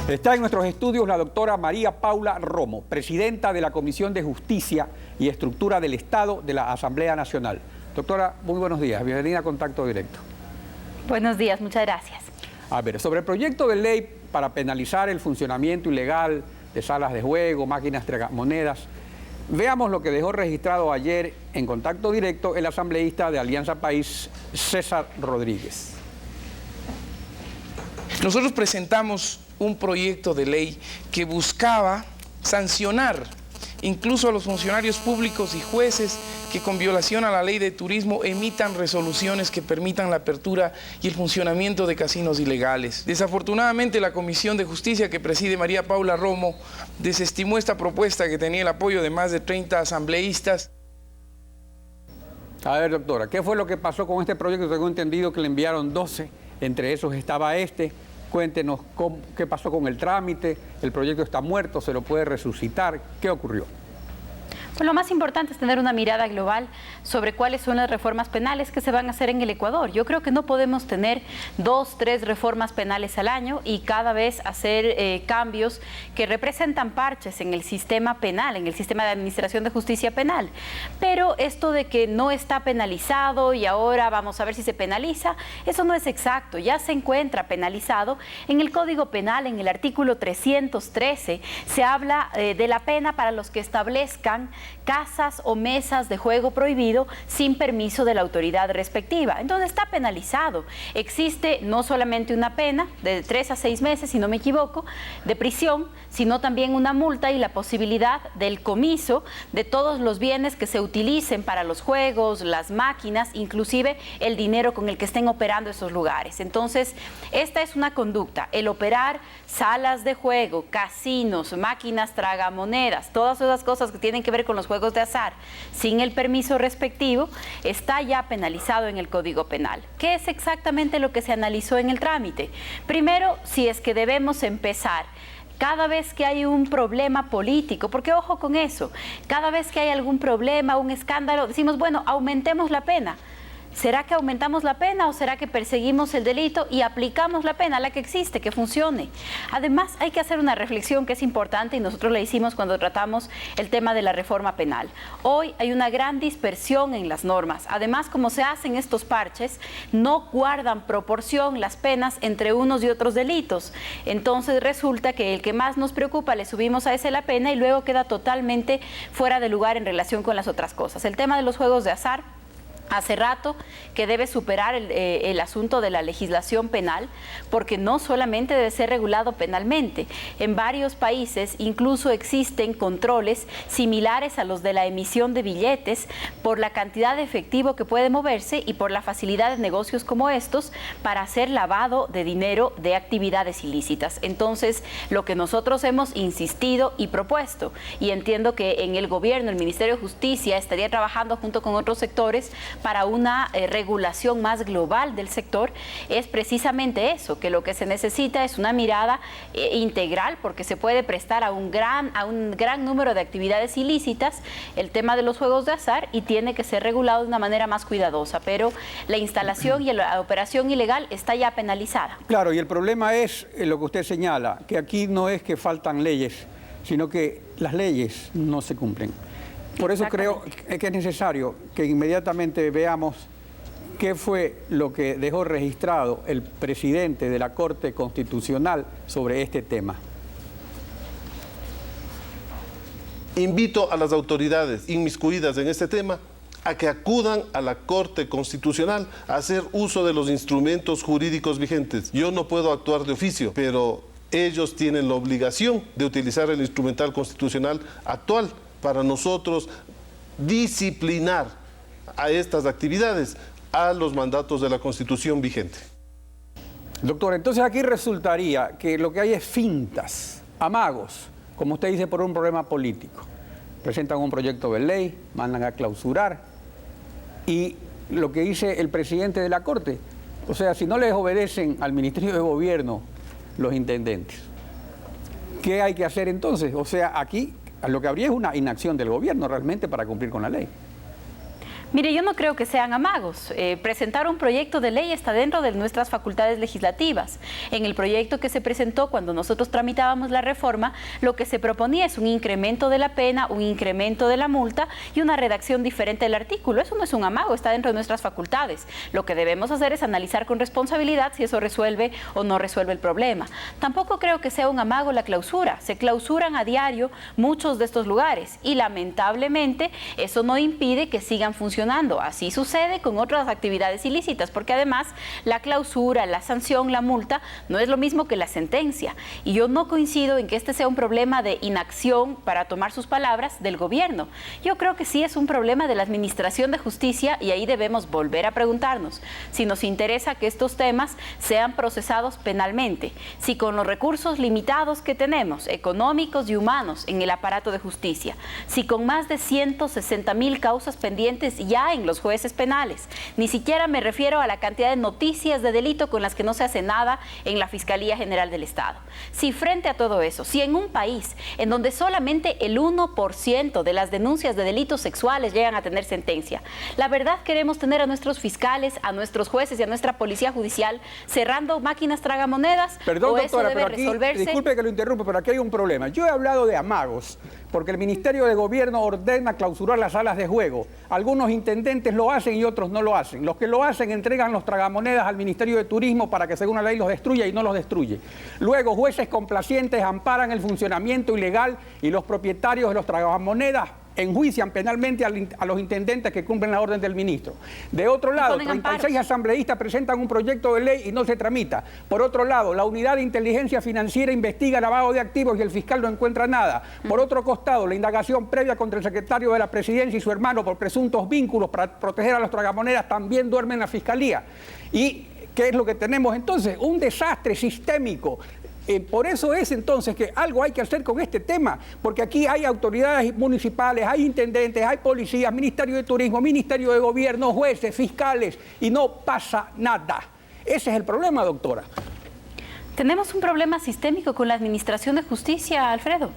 Está en nuestros estudios la doctora María Paula Romo, presidenta de la Comisión de Justicia y Estructura del Estado de la Asamblea Nacional. Doctora, muy buenos días. Bienvenida a Contacto Directo. Buenos días, muchas gracias. A ver, sobre el proyecto de ley para penalizar el funcionamiento ilegal de salas de juego, máquinas tragamonedas, veamos lo que dejó registrado ayer en Contacto Directo el asambleísta de Alianza País, César Rodríguez. Nosotros presentamos un proyecto de ley que buscaba sancionar incluso a los funcionarios públicos y jueces que con violación a la ley de turismo emitan resoluciones que permitan la apertura y el funcionamiento de casinos ilegales. Desafortunadamente, la Comisión de Justicia que preside María Paula Romo desestimó esta propuesta que tenía el apoyo de más de 30 asambleístas. A ver, doctora, ¿qué fue lo que pasó con este proyecto? Tengo entendido que le enviaron 12, entre esos estaba este. Cuéntenos qué pasó con el trámite, el proyecto está muerto, se lo puede resucitar, ¿qué ocurrió? Pues lo más importante es tener una mirada global sobre cuáles son las reformas penales que se van a hacer en el Ecuador. Yo creo que no podemos tener 2, 3 reformas penales al año y cada vez hacer cambios que representan parches en el sistema penal, en el sistema de administración de justicia penal. Pero esto de que no está penalizado y ahora vamos a ver si se penaliza, eso no es exacto. Ya se encuentra penalizado en el Código Penal, en el artículo 313, se habla de la pena para los que establezcan casas o mesas de juego prohibido sin permiso de la autoridad respectiva. Entonces está penalizado. Existe no solamente una pena de 3 a 6 meses, si no me equivoco, de prisión, sino también una multa y la posibilidad del comiso de todos los bienes que se utilicen para los juegos, las máquinas, inclusive el dinero con el que estén operando esos lugares. Entonces, esta es una conducta, el operar salas de juego, casinos, máquinas tragamonedas, todas esas cosas que tienen que ver con los juegos de azar, sin el permiso respectivo, está ya penalizado en el Código Penal. ¿Qué es exactamente lo que se analizó en el trámite? Primero, si es que debemos empezar cada vez que hay un problema político, porque ojo con eso, cada vez que hay algún problema, un escándalo, decimos, bueno, aumentemos la pena. ¿Será que aumentamos la pena o será que perseguimos el delito y aplicamos la pena, la que existe, que funcione? Además, hay que hacer una reflexión que es importante y nosotros la hicimos cuando tratamos el tema de la reforma penal. Hoy hay una gran dispersión en las normas. Además, como se hacen estos parches, no guardan proporción las penas entre unos y otros delitos. Entonces resulta que el que más nos preocupa le subimos a ese la pena y luego queda totalmente fuera de lugar en relación con las otras cosas. El tema de los juegos de azar, hace rato que debe superar el asunto de la legislación penal, porque no solamente debe ser regulado penalmente. En varios países incluso existen controles similares a los de la emisión de billetes por la cantidad de efectivo que puede moverse y por la facilidad de negocios como estos para hacer lavado de dinero de actividades ilícitas. Entonces, lo que nosotros hemos insistido y propuesto, y entiendo que en el gobierno, el Ministerio de Justicia estaría trabajando junto con otros sectores para una regulación más global del sector, es precisamente eso, que lo que se necesita es una mirada integral, porque se puede prestar a un gran número de actividades ilícitas el tema de los juegos de azar y tiene que ser regulado de una manera más cuidadosa, pero la instalación y la operación ilegal está ya penalizada. Claro, y el problema es lo que usted señala, que aquí no es que faltan leyes, sino que las leyes no se cumplen. Por eso creo que es necesario que inmediatamente veamos qué fue lo que dejó registrado el presidente de la Corte Constitucional sobre este tema. Invito a las autoridades inmiscuidas en este tema a que acudan a la Corte Constitucional a hacer uso de los instrumentos jurídicos vigentes. Yo no puedo actuar de oficio, pero ellos tienen la obligación de utilizar el instrumental constitucional actual para nosotros disciplinar a estas actividades, a los mandatos de la Constitución vigente. Doctor, entonces aquí resultaría que lo que hay es fintas, amagos, como usted dice, por un problema político. Presentan un proyecto de ley, mandan a clausurar y lo que dice el presidente de la Corte, o sea, si no les obedecen al Ministerio de Gobierno los intendentes, ¿qué hay que hacer entonces? O sea, aquí lo que habría es una inacción del gobierno realmente para cumplir con la ley. Mire, yo no creo que sean amagos. Presentar un proyecto de ley está dentro de nuestras facultades legislativas. En el proyecto que se presentó cuando nosotros tramitábamos la reforma, lo que se proponía es un incremento de la pena, un incremento de la multa y una redacción diferente del artículo. Eso no es un amago, está dentro de nuestras facultades. Lo que debemos hacer es analizar con responsabilidad si eso resuelve o no resuelve el problema. Tampoco creo que sea un amago la clausura. Se clausuran a diario muchos de estos lugares y lamentablemente eso no impide que sigan funcionando. Así sucede con otras actividades ilícitas, porque además la clausura, la sanción, la multa no es lo mismo que la sentencia. Y yo no coincido en que este sea un problema de inacción, para tomar sus palabras, del gobierno. Yo creo que sí es un problema de la administración de justicia y ahí debemos volver a preguntarnos si nos interesa que estos temas sean procesados penalmente, si con los recursos limitados que tenemos, económicos y humanos en el aparato de justicia, si con más de 160,000 causas pendientes ya en los jueces penales. Ni siquiera me refiero a la cantidad de noticias de delito con las que no se hace nada en la Fiscalía General del Estado. Si frente a todo eso, si en un país en donde solamente el 1% de las denuncias de delitos sexuales llegan a tener sentencia, ¿la verdad queremos tener a nuestros fiscales, a nuestros jueces y a nuestra policía judicial cerrando máquinas tragamonedas? Perdón, ¿O doctora, eso debe pero aquí, resolverse? disculpe que lo interrumpa, pero aquí hay un problema. Yo he hablado de amagos, porque el Ministerio de Gobierno ordena clausurar las salas de juego. Algunos intendentes lo hacen y otros no lo hacen. Los que lo hacen entregan los tragamonedas al Ministerio de Turismo para que según la ley los destruya y no los destruye. Luego jueces complacientes amparan el funcionamiento ilegal y los propietarios de los tragamonedas enjuician penalmente a los intendentes que cumplen la orden del ministro. De otro lado, 36 asambleístas presentan un proyecto de ley y no se tramita. Por otro lado, la Unidad de Inteligencia Financiera investiga lavado de activos y el fiscal no encuentra nada. Por otro costado, la indagación previa contra el secretario de la Presidencia y su hermano por presuntos vínculos para proteger a los tragamonedas también duerme en la Fiscalía. ¿Y qué es lo que tenemos entonces? Un desastre sistémico. Por eso es entonces que algo hay que hacer con este tema, porque aquí hay autoridades municipales, hay intendentes, hay policías, Ministerio de Turismo, Ministerio de Gobierno, jueces, fiscales, y no pasa nada. Ese es el problema, doctora. Tenemos un problema sistémico con la administración de justicia, Alfredo.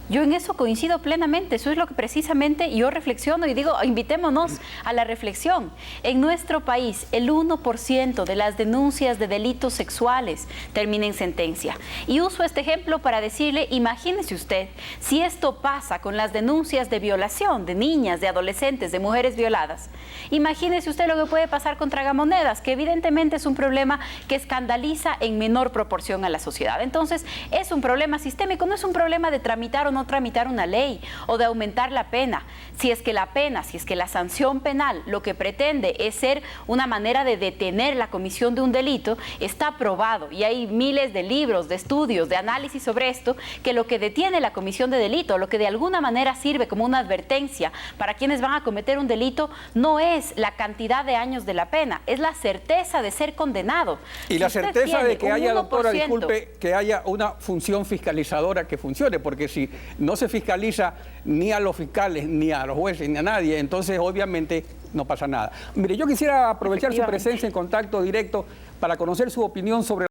Yo en eso coincido plenamente, eso es lo que precisamente yo reflexiono y digo, invitémonos a la reflexión. En nuestro país, el 1% de las denuncias de delitos sexuales termina en sentencia. Y uso este ejemplo para decirle, imagínese usted, si esto pasa con las denuncias de violación de niñas, de adolescentes, de mujeres violadas, imagínese usted lo que puede pasar con tragamonedas, que evidentemente es un problema que escandaliza en menor proporción a la sociedad. Entonces, es un problema sistémico, no es un problema de tramitar o no tramitar una ley o de aumentar la pena. Si es que la pena, si es que la sanción penal lo que pretende es ser una manera de detener la comisión de un delito, está probado y hay miles de libros, de estudios, de análisis sobre esto, que lo que detiene la comisión de delito, lo que de alguna manera sirve como una advertencia para quienes van a cometer un delito, no es la cantidad de años de la pena, es la certeza de ser condenado. Y la certeza de que haya, doctora, disculpe, que haya una función fiscalizadora que funcione, porque si no se fiscaliza ni a los fiscales, ni a los jueces, ni a nadie, entonces obviamente no pasa nada. Mire, yo quisiera aprovechar su presencia en contacto directo para conocer su opinión sobre